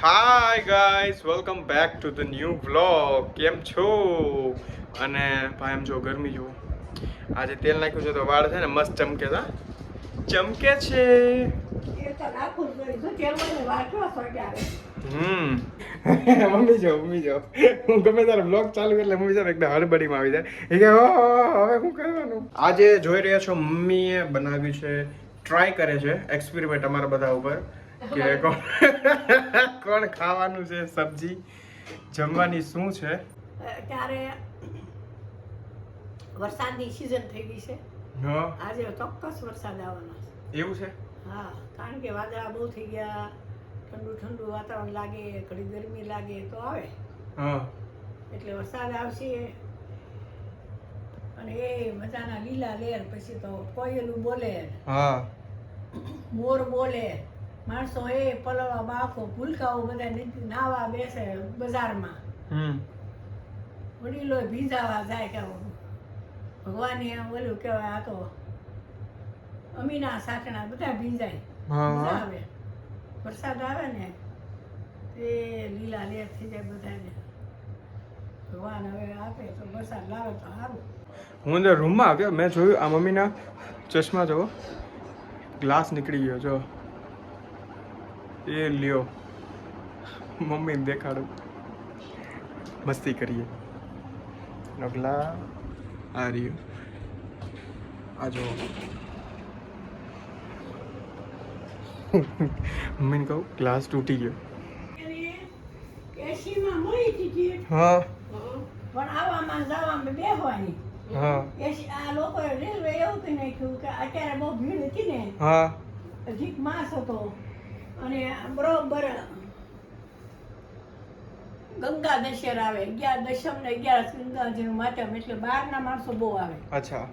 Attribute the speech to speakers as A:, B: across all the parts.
A: Hi guys, welcome back to the new vlog. કેમ છો? અને ભાઈ એમ જો ગરમી જુઓ. આજે તેલ નાખ્યું છે તો વાળ છે ને મસ્ત ચમકે છે. ચમકે છે. મમ્મી જો હું ગમે ત્યારે બ્લોગ ચાલુ એટલે મમ્મી છે એકદમ હડબડીમાં આવી જાય. એ કે હવે શું કરવાનું? આજે જોઈ રહ્યા છો મમ્મીએ બનાવ્યું છે, ટ્રાય કરે છે એક્સપેરિમેન્ટ અમારા બધા ઉપર કે કોણ ખાવાનું છે, સબ્જી જમવાની શું છે.
B: ત્યારે વરસાદની સિઝન થઈ ગઈ છે.
A: હા
B: આજે ચોક્કસ વરસાદ આવવાનો છે.
A: એવું છે.
B: હા, કારણ કે વાદળા બહુ થઈ ગયા, ઠંડુ ઠંડુ વાતાવરણ લાગે, ઘડી ગરમી લાગે તો આવે.
A: હા
B: એટલે વરસાદ આવશે અને એ મજાના લીલા લેર. પછી તો કોયલું બોલે,
A: હા
B: મોર બોલે, માણસો એ પલવા બાફો, ભૂલકાઓ બધા નાવા બેસે બજારમાં, વડીલો ભીંજાવા જાય કે ભગવાને ઓલું કહેવાય, આ તો અમીના સાટણા બધા ભીંજાય. મજા આવે વરસાદ આવે ને તે લીલા લેર થઈ જાય બધાને. ભગવાન હવે આપે તો વરસાદ લાવે તો સારું.
A: હું અંદર રૂમમાં આવ્યો, મેં જોયું આ મમ્મીના ચશ્મા જુઓ, ગ્લાસ નીકળી ગયો જો. એ લ્યો મમ્મીને દેખાડું, મસ્તી કરીએ. નગલા આ રહ્યું, આ જો મમ્મીને કહું ગ્લાસ તૂટી ગયો.
B: એસીમાં મળી ટિકિટ,
A: હા
B: પણ આવવામાં જવામાં બેહવાની.
A: હા
B: આ લોકોએ રેલવે એવું કહી નાખ્યું કે અત્યારે બહુ ભીડ હતી ને,
A: હા
B: અધિક માસ હતો અને બરોબર ગંગા દશેરા આવે, 11 દશમ ને 11 ગંગાજીનું માધ્યમ, એટલે બહારના માણસો બહુ આવે.
A: અચ્છા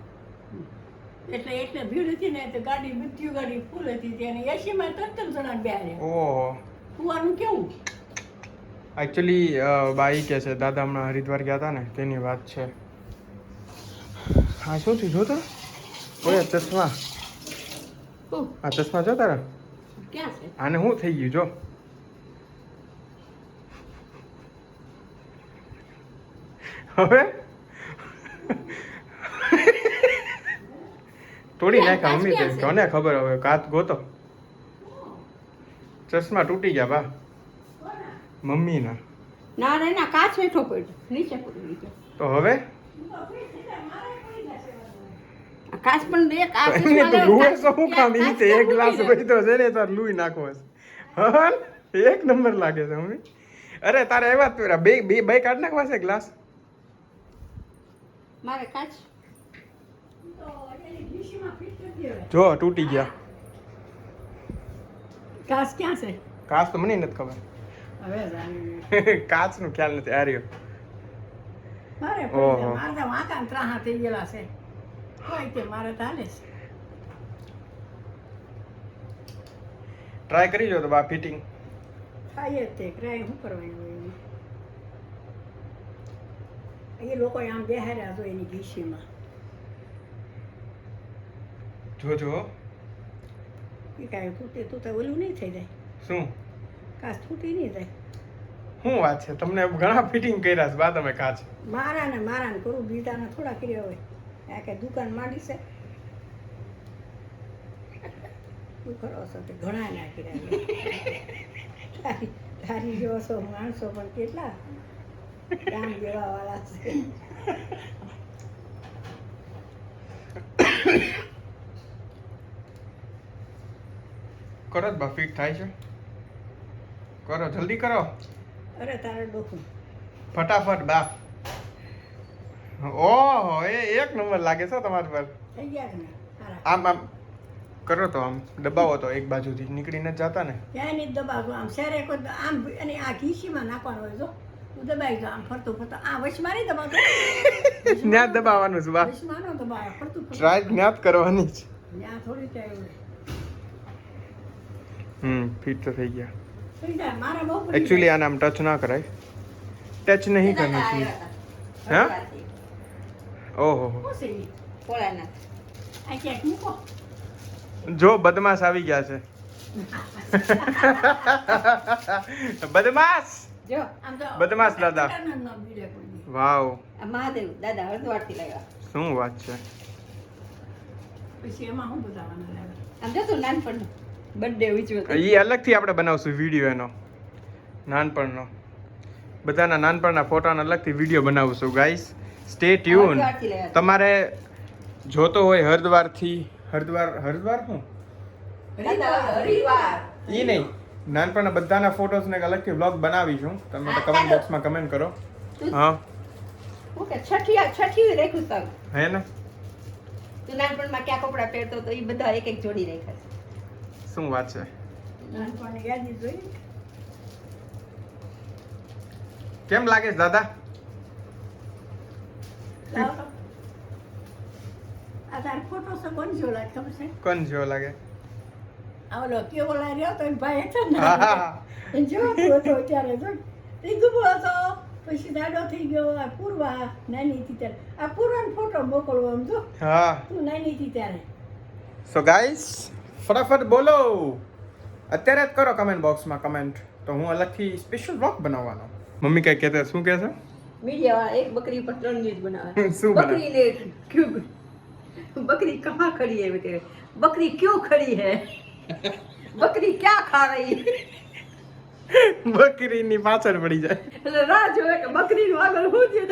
B: એટલે ભીડ હતી ને તો ગાડી મૃત્યુ ગાડી ફૂલ હતી તેને એસીમાં 3 જણા બેહાડ્યા.
A: ઓહો.
B: કુવાનું કેવું
A: એકચ્યુઅલી બાઈ કે છે દાદા હમણાં હરિદ્વાર ગયા હતા ને તેની વાત છે. હા શું થયું જોતો? ઓય ચશ્મા, આ ચશ્મા જો તારા,
B: ક્યાં છે?
A: આને શું થઈ ગયું જો. હવે તોડી નાખ્યા મમ્મી તે, કોને ખબર. હવે કાચ ગોતો, ચશ્મા તૂટી ગયા બા મમ્મીના.
B: ના રે ના, કાચ હેઠો પડ્યો, નીચે પડી ગયો.
A: તો હવે
B: કાચ પણ એક આ
A: એને તો લુએ શું કામ? ઈ તે એક ગ્લાસ પીધો છે ને તાર લુઈ નાખો છે. હા એક નંબર લાગે છે મમ્મી. અરે તારે એવા જ પેલા બે બે બે કાઢ નાખવા છે ગ્લાસ.
B: મારે કાચ
A: જો તૂટી ગયા.
B: કાચ ક્યાં છે?
A: કાચ તો મને નથી ખબર.
B: હવે જાણી
A: કાચ નું ખ્યાલ નથી. આ રહ્યો.
B: મારે
A: ઓહો.
B: મારા વાંકા ત્રાહા થઈ ગયેલા છે. કોઈ કે મારે ચાલે છે.
A: ટ્રાય કરી જો તો બા ફિટિંગ
B: થાય જ તે ક્રાય શું કરવાનું હોય એમાં. એ લોકો આમ બેહાર્યા તો એની ઘીસીમાં.
A: જોજો.
B: એ કાંઈ તૂટે તૂટે ઓલું નહીં થઈ જાય.
A: શું
B: કાચ તૂટી નહીં જાય.
A: શું વાત છે? તમને ઘણા ફિટિંગ કર્યા છે બા તમે કાચ.
B: મારા ને કરું, બીજાને થોડા કર્યા હોય. આ કે દુકાન માંડી છે તું ખરો છો તે ઘણા ના કર્યા. તારી જેવો છો માણસો પણ કેટલા કામ જેવા વાળા છે.
A: કરો જ બા, ફિટ થાય છે. કરો જલ્દી કરો
B: અરે તારે ડોકું
A: ફટાફટ બા. ઓહો એ એક નંબર લાગે છે તમારા પર.
B: થઈ ગયા છે ને તારા?
A: આમ આમ કરો તો, આમ દબાવો તો એક બાજુથી નીકળીને જ જાતા ને.
B: ક્યાંય નહીં દબાવવું. આમ શેરે કોઈ આમ અને આ ઘીસીમાં નાખવાનું હોય. જો તું દબાઈ જો આમ ફરતું ફરતું. આ વચમાં નહીં દબાવતો,
A: ન્યા જ દબાવવાનું છે બા.
B: વચમાં નો દબાવે, ફરતું ફરતું.
A: ટ્રાય ન્યા જ કરવાની છે.
B: ત્યાં થોડી ચાય હોય.
A: ફિટ તો થઈ ગયા.
B: થઈ જાય. મારા બહુ
A: एक्चुअली આને આમ ટચ ના કરાય, ટચ નહીં કરना चाहिए. હા ઓહો
B: આ ક્યાંક મૂકો.
A: જો બદમાશ આવી ગયા છે. બદમાશ
C: જો
B: આમ તો
A: બદમાશ દાદા.
B: બટાટાના ન બીડે કોઈ દી.
A: વાવ
C: આ મહાદેવ દાદા હરદ્વારથી લાવ્યા.
A: શું વાત છે.
B: પછી એમાં હું બતાવવાનું લાગે.
C: આમ જો તું નાનપણનો બર્થડે ઉજવ્યો તો.
A: એ અલગથી આપણે બનાવશું વિડીયો એનો નાનપણનો. બધાના નાનપણના ફોટાના અલગથી વિડીયો બનાવશું ગાઈસ. Stay tune.
C: હરદ્વારથી લાવ્યા.
A: તમારે જોતો હોય હરદ્વારથી હરદ્વાર શું
C: દાદા હરિદ્વાર.
A: ઈ નહીં નાનપણના બધાના ફોટોસ ને એક અલગથી વ્લોગ બનાવીશું. તમે તો કમેન્ટ બોક્સમાં કમેન્ટ કરો. હા
C: હું કે છઠ્ઠી રાખ્યું તક.
A: હે ને
C: તું નાનપણમાં ક્યાં કપડાં પહેરતો તો એ બધા એક એક જોડી રાખ્યા છે.
A: શું વાત છે.
B: નાનપણની યાદી જોઈ.
A: કેમ લાગે છે દાદા?
B: લાવો તો. આ તાર ફોટો છે કોણ જેવો લાગે ખબર છે?
A: કોણ જેવો લાગે?
B: આ ઓલો કેવો લાગે રહ્યો તો એનો ભાઈ હતો ને.
A: હા, હા.
B: એ જેવો હતો ત્યારે જો. એ ગુબો હતો પછી દાડો થઈ ગયો. આ પૂર્વા નાની હતી ત્યારે. આ પૂર્વાનો ફોટો મોકલવો આમ જો.
A: હા
B: તું નાની હતી ત્યારે.
A: સો ગાઈસ ફટાફટ બોલો અત્યારે જ કરો કમેન્ટ બોક્સમાં કમેન્ટ તો હું અલગથી સ્પેશિયલ વ્લોગ બનાવવાનો. મમ્મી કઈ કહેતા શું કહે છે?
C: મીડિયા એક બકરી પર 3 ન્યૂઝ બનાવે.
A: શું બનાવે?
C: બકરી ને ક્यों बकरी कहाँ खड़ी है बेटे बकरी क्यों खड़ी है बकरी क्या खा रही है
A: બકરીની પાછળ પડી જાય.
C: એટલે રાહ જોવે કે બકરીનું આગળ શું થયું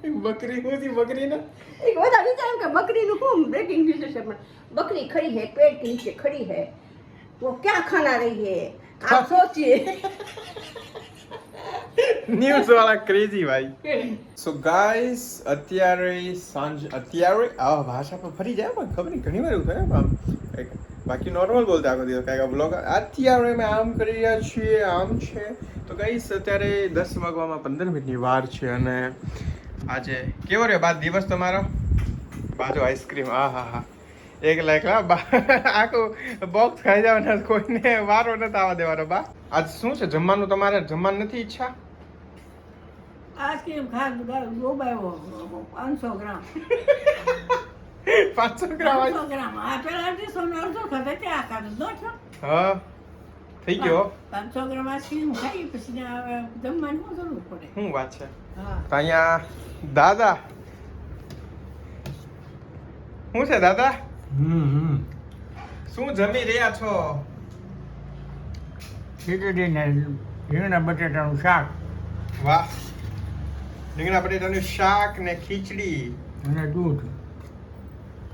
C: તો
A: બકરી હોતી બકરીને
C: એક બધા વિચાર્યું કે બકરીનું શું બ્રેકિંગ ન્યૂઝ છે પણ બકરી खड़ी है पेड़ के नीचे खड़ी है वो क्या खाना रही है आप सोचिए
A: ન્યૂઝ વાળા ક્રેઝી ભાઈ. સો ગાઈસ અત્યારે આ ભાષા પર ફરી જાય પણ ખબર નહીં ઘણી વાર એવું થાય આમ બાકી નોર્મલ બોલતા આખો દિવસ કાંઈક બ્લોગ અત્યારે અમે આમ કરી રહ્યા છીએ આમ છે તો ગાઈસ અત્યારે 10 વાગવામાં 15 મિનિટની વાર છે અને આજે કેવો રહ્યો બાદ દિવસ તમારો? બાજુ આઈસ્ક્રીમ હા એકલા આખું બોક્સ ખાઈ જવાના કોઈને વારો નથી આવવા દેવાનો બા. આજ શું છે જમવાનું? તમારે જમવાનું નથી ઈચ્છા?
B: આઈસ્ક્રીમ ગોબાયો 500 ગ્રામ.
A: 500 ગ્રામ
B: 500 ગ્રામ. આ પેલા 200 અડધો ખાધો ત્યાં ખાધો દો છો.
A: હા થઈ ગયો.
B: 500 ગ્રામ આઈસ્ક્રીમ ખાઈ પછી ને હવે જમવાની શું જરૂર પડે.
A: શું વાત છે.
B: હા.
A: તો અહીંયા દાદા શું છે દાદા? શું જમી રહ્યા છો?
D: ખીચડી ને રીંગણા બટેટાનું શાક
A: વાહ રીંગણા બટેટાનું શાક ને ખીચડી
D: અને દૂધ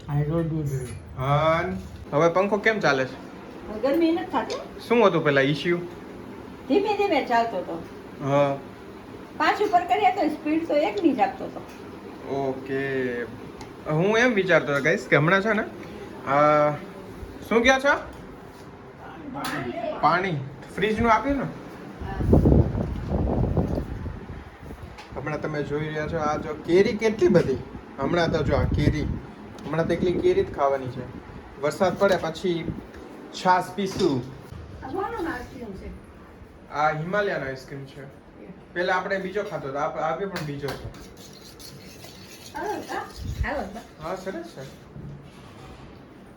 D: આ રોજ દૂધ રહ્યું.
A: હા હવે પંખો કેમ ચાલે છે?
C: ગરમી નથી થતી
A: શું હતું પેલા ઇશ્યુ?
C: ધીમે ધીમે ચાલતો હતો
A: હા
C: 5 ઉપર કર્યા તો સ્પીડ તો 1 ની જ આપતો હતો
A: ઓકે હું એમ વિચારતો હતો ગાઈસ કે હમણાં છે ને શું ક્યાં છો? પાણી ફ્રીજનું આપ્યું ને હમણાં તમે જોઈ રહ્યા છો આ જો કેરી કેટલી બધી હમણાં તો જો આ કેરી હમણાં તો એકલી કેરી જ ખાવાની છે. વરસાદ પડે પછી છાશ પીશું.
B: આ કોનો આઈસ્ક્રીમ છે?
A: આ હિમાલયનો આઈસ્ક્રીમ છે. પેલા આપણે બીજો ખાતો હતો આ પણ બીજો છે. હા સરસ છે.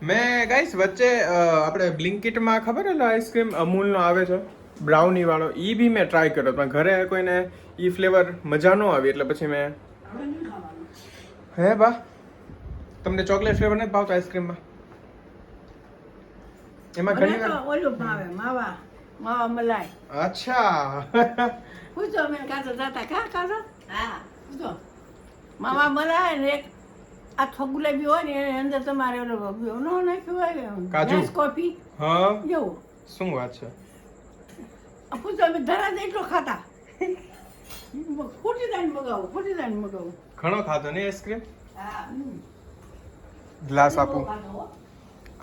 A: મેં ગાઈસ વચ્ચે આપણે બ્લિંકિટમાં ખબર છે આઈસ્ક્રીમ અમૂલનો આવે છે બ્રાઉની વાળો ઈ બી મેં ટ્રાય કર્યો પણ ઘરે કોઈને ઈ ફ્લેવર મજા ન આવી એટલે પછી મેં
B: હવે નહીં ખાવાનું.
A: હે બા તમને ચોકલેટ ફ્લેવર નથી ભાવતો આઈસ્ક્રીમમાં? એમાં ઘણી
B: મને
A: વાર
B: તો ઓલું ભાવે માવા મલાઈ.
A: અચ્છા
B: પૂછો મેં કાતો જાતા કાતો હા પૂછો માવા મલાઈ ને એક આખો ગુલાબી હોય ને એની અંદર તમારે ઓલો નો નાખ્યું હોય
A: કાજુ.
B: કોફી
A: હા
B: જેવું.
A: શું વાત છે.
B: પૂછો અમે ધરા જ એટલો ખાતા ખોટી દાણ મગાવું
A: ઘણો ખાધો ને આઈસ્ક્રીમ?
B: હા
A: ગ્લાસ આપું.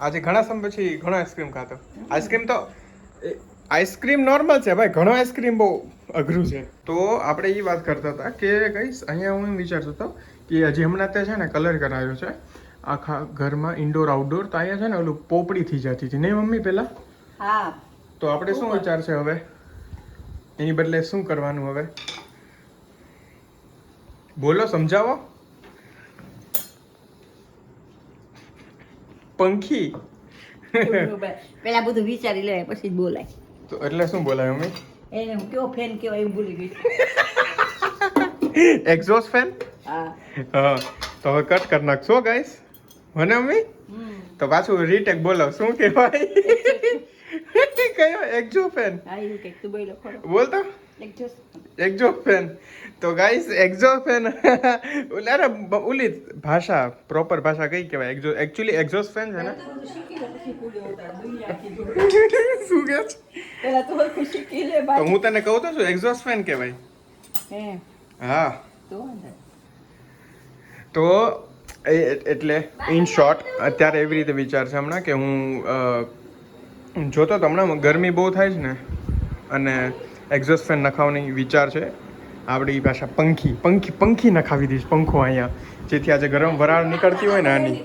A: આજે ઘણા સમય પછી ઘણો આઈસ્ક્રીમ ખાતો. આઈસ્ક્રીમ તો આઈસ્ક્રીમ નોર્મલ છે ભાઈ ઘણો આઈસ્ક્રીમ બહુ અઘરું છે. તો આપણે એ વાત કરતા હતા કે કઈશ અહીંયા હું એમ વિચારતો હતો કે હજી હમણાં તે છે ને કલર કરાવ્યો છે આખા ઘરમાં ઇન્ડોર આઉટડોર તો અહીંયા છે ને ઓલું પોપડી થઈ જતી હતી નહીં મમ્મી પેલા?
C: હા
A: તો આપણે શું વિચાર છે હવે એની બદલે શું કરવાનું હવે બોલો સમજાવો. પંખી
C: પેલા બધું વિચારી લે પછી જ બોલાય.
A: તો એટલે શું બોલાય મમ્મી?
C: એને હું કયો ફેન કેવાય એવું ભૂલી ગઈ.
A: Exhaust fan?
C: હા.
A: હા તો હવે કટ કરી નાખશો ગાઈસ. મને મમ્મી તો પાછું રીટેક બોલો શું કહેવાય? કયો એક્ઝોસ્ટ ફેન?
C: હા એવું કંઈક તું બોલો ખરો.
A: બોલતો એક્ઝોસ્ટ ફેન. તો ગાઈસ એક્ઝોસ્ટ ફેન ઓલી ભાષા પ્રોપર ભાષા કઈ કહેવાય? એકચ્યુઅલી એક્ઝોસ્ટ ફેન છે ને શું કે છે?
C: પેલા તો શીખી લે
A: તો હું તને કહું તો છું એક્ઝોસ્ટ ફેન કહેવાય.
C: હે
A: હા
C: તો વાંધો
A: તો એટલે ઇન શોર્ટ અત્યારે એવી રીતે વિચાર છે હમણાં કે હું જોતો તો હમણાં ગરમી બહુ થાય છે ને અને એક્ઝોસ્ટ ફેન નખાવવાની વિચાર છે. આપણી ભાષા પંખી નખાવી દઈશ. પંખો અહીંયા જેથી આજે ગરમ વરાળ નીકળતી હોય ને આની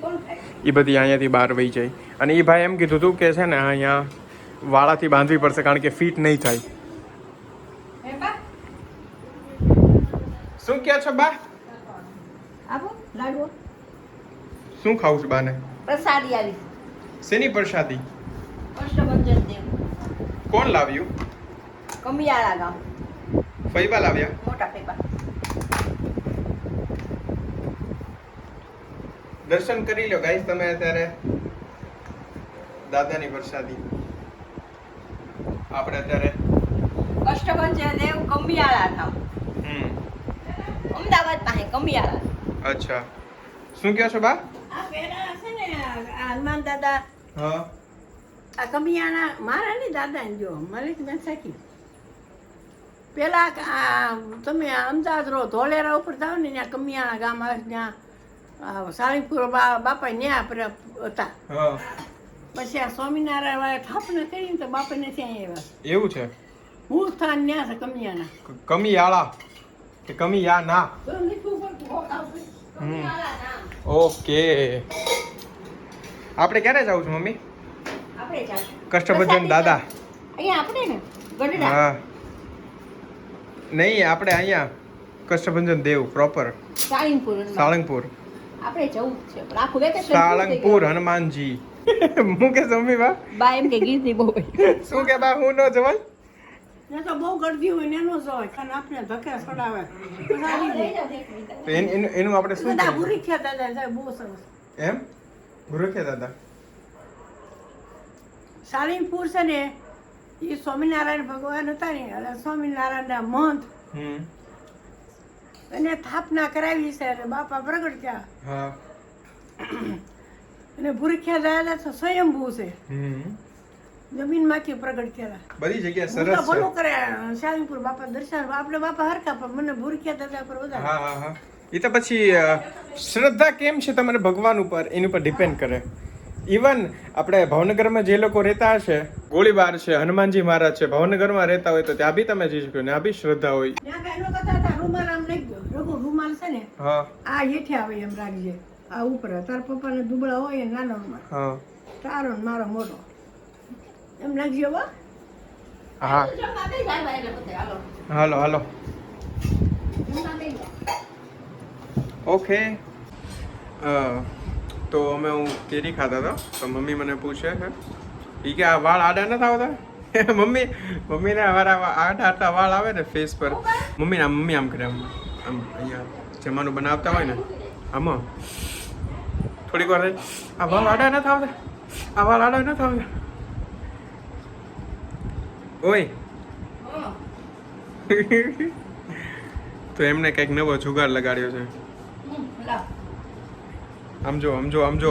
A: એ બધી અહીંયાથી બહાર વહી જાય. અને એ ભાઈ એમ કીધું હતું કે છે ને અહીંયા વાળાથી બાંધવી પડશે કારણ કે ફિટ નહીં થાય. શું કહો છો બા?
C: આપો લાડવો
A: શું ખાવું છે બાને?
C: પ્રસાદી આવી
A: શેની પ્રસાદી?
C: કષ્ટભંજન દેવ
A: કોણ લાવ્યું?
C: કમિયાળા ગામ
A: ફૈબા લાવ્યા?
C: મોટા ફેફા.
A: દર્શન કરી લો ગાઈસ તમે અત્યારે દાદાની પ્રસાદી. આપણે અત્યારે
C: કષ્ટભંજન દેવ કમિયાળા ગામ અમદાવાદ પાસે કમિયાળા.
A: અચ્છા શું કહો છો બા?
B: આ પેલા છે ને આ હનુમાન દાદા
A: હા
B: આ કમિયાના મારા ને દાદા ને જો મલિક બેન સાકી પેલા તમે અમદાવાદ રહો ધોલેરા ઉપર જાઓ ને ત્યાં કમિયાણા ગામ આવે ત્યાં સાળીપુર બાપા ન્યા હતા.
A: હા
B: પછી આ સ્વામિનારાયણ વાળા સ્થાપના કરીને તો બાપાને ત્યાં આવ્યા.
A: એવું છે?
B: મૂળ સ્થાન ન્યા છે કમિયાના.
A: કમિયાળા કે કમિયાના?
B: તો લીખવું પડતું હોક આવશે.
A: ઓકે આપણે ક્યારે જાવું છે મમ્મી?
C: આપણે જાશું
A: કષ્ટભંજન દાદા
C: અહીંયા આપણે ને ગઢડા
A: હા નહીં આપણે અહીંયા કષ્ટભંજન દેવ પ્રોપર સાળંગપુર.
C: આપણે જવું જ છે પણ આખું વેકેશન
A: સાળંગપુર હનુમાનજી. હું કે મમ્મી
C: બા એમ કે ગીરદી બહુ
A: શું કે બા હું ન જવાય?
B: ત્યાં તો બહુ ગળદી હોય ને એનો જ હોય ખાલી આપણે ધક્કા ચડાવે
A: તો એનું આપણે શું
B: બધા
A: કરીએ?
B: ભૂરી ખ્યા દાદા જાય બહુ સરસ.
A: એમ ભૂરખ્યા દાદા
B: સાળીપુર છે ને એ સ્વામિનારાયણ ભગવાન હતા ને એટલે સ્વામિનારાયણના મહંત એને સ્થાપના કરાવી છે અને બાપા પ્રગટ થયા
A: હા
B: અને ભૂરખ્યા દાદા તો સ્વયંભૂ છે
A: હમ
B: જમીનમાંથી પ્રગટ થયેલા.
A: બધી જગ્યાએ
B: હું તો
A: સરસ છે.
B: ભલું કરે સાળીપુર બાપા દર્શન આપણે બાપા હરખા પણ મને ભૂરખ્યા દાદા પર વધારે.
A: હા હા હા એ તો પછી શ્રદ્ધા કેમ છે તમારે ભગવાન ઉપર એની ઉપર ડિપેન્ડ કરે. ઇવન આપણે ભાવનગરમાં જે લોકો રહેતા હશે ગોળીબાર છે હનુમાનજી મહારાજ છે ભાવનગરમાં રહેતા હોય તો ત્યાં બી તમે જઈ શકો ત્યાં બી શ્રદ્ધા હોય.
B: ત્યાં કાંઈ ન કરતા હતા રૂમાલ આમ લઈ ગયો રઘુ રૂમાલ છે ને
A: હા
B: આ હેઠે આવે એમ રાખજે આ ઉપર તાર પપ્પાને દુબળા હોય ને નાનો રૂમાલ
A: હા
B: તારો ને મારો મોટો એમ નાખજો બા.
A: હા હાલો હાલો ઓકે તો અમે હું કેરી ખાતા હતા તો મમ્મી મને પૂછે છે એ કે આ વાળ આડા નથી આવતા? મમ્મીને અમારા આડા આટલા વાળ આવે ને ફેસ પર મમ્મી આમ કરે આમ અહીંયા જમવાનું બનાવતા હોય ને આમાં થોડીક વાર આ વાળ આડા નથી આવતા આ વાળ આડા નથી આવતા ઓય તો એમને કંઈક નવો જુગાડ લગાડ્યો છે. સમજો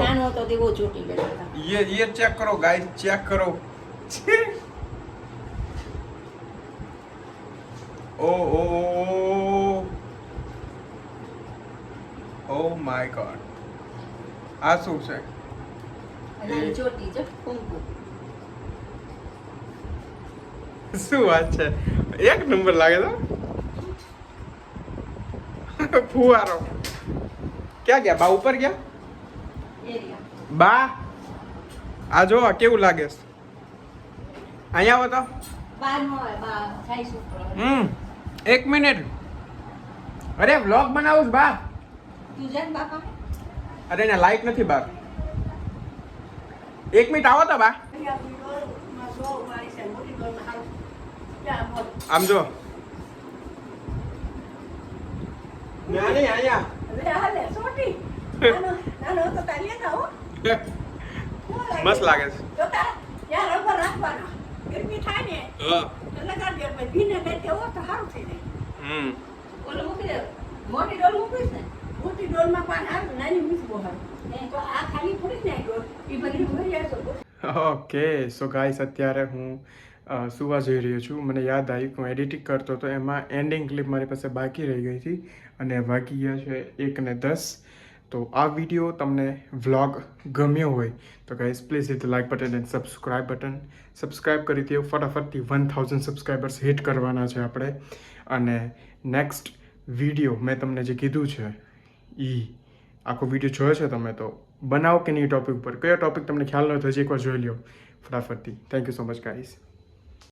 C: નાનો હતો તે બહુ ચોટી ગયો હતો.
A: ये चेक करो गाइस चेक करो ओ माय गॉड આ શું છે?
C: નાની ચોટી છે કુંકુ.
A: શું વાત છે? એક નંબર લાગે તો ફુવારો. ક્યાં ગયા બા? ઉપર ગયા
C: એરિયા
A: બા? આ જો કેવું લાગે છે? અહીંયા આવો તો.
C: બાર નો આવે બા થાય શું કરો.
A: એક મિનિટ. અરે વ્લોગ બનાવું છું બા.
C: તું જા ને બાપા.
A: અરે એને લાઈટ નથી બાર. 1 મિનિટ આવો તો બા
B: આપણી ડોલમાં 100 ઉપાડી છે મોટી ડોલમાં હારું ત્યાં બોલ
A: આમ જો નાની આયા
B: હવે હાલે સોટી નાનો નાનો તો તાર લેતા હો
A: મસ્ત લાગે છે
B: તો તાર ત્યાં રબર રાખવાના ગરમી થાય ને એટલે કાઢ દે પછી ભીને દે તેવો તો સારું થઈ જાય
C: ઓલો મૂકી દે મોટી ડોલ મૂકીશ ને
B: મોટી ડોલમાં પાન હારું નાની મૂકવો હારું તો આ ખાલી થોડી ને ડોલ એ બધી ભરી આવશો
A: ઓકે સો ગાઈસ અત્યારે હું સુવા જઈ રહ્યો છું મને યાદ આવી કે હું એડિટિંગ કરતો તો એમાં એન્ડિંગ ક્લિપ મારી પાસે બાકી રહી ગઈ હતી અને વાગી ગયા છે 1:10 તો આ વિડીયો તમને વ્લોગ ગમ્યો હોય તો guys please hit the like button and subscribe કરી દો ફટાફટથી 1000 સબસ્ક્રાઇબર્સ હિટ કરવાના છે આપણે અને નેક્સ્ટ વિડીયો મેં તમને જે કીધું છે આખો વિડીયો જોયો છે તમે તો બનાવો કે નહીં ટોપિક ઉપર કયો ટોપિક તમને ખ્યાલ ન હોય તો હજી એકવાર જોઈ લો ફટાફટથી thank you so much guys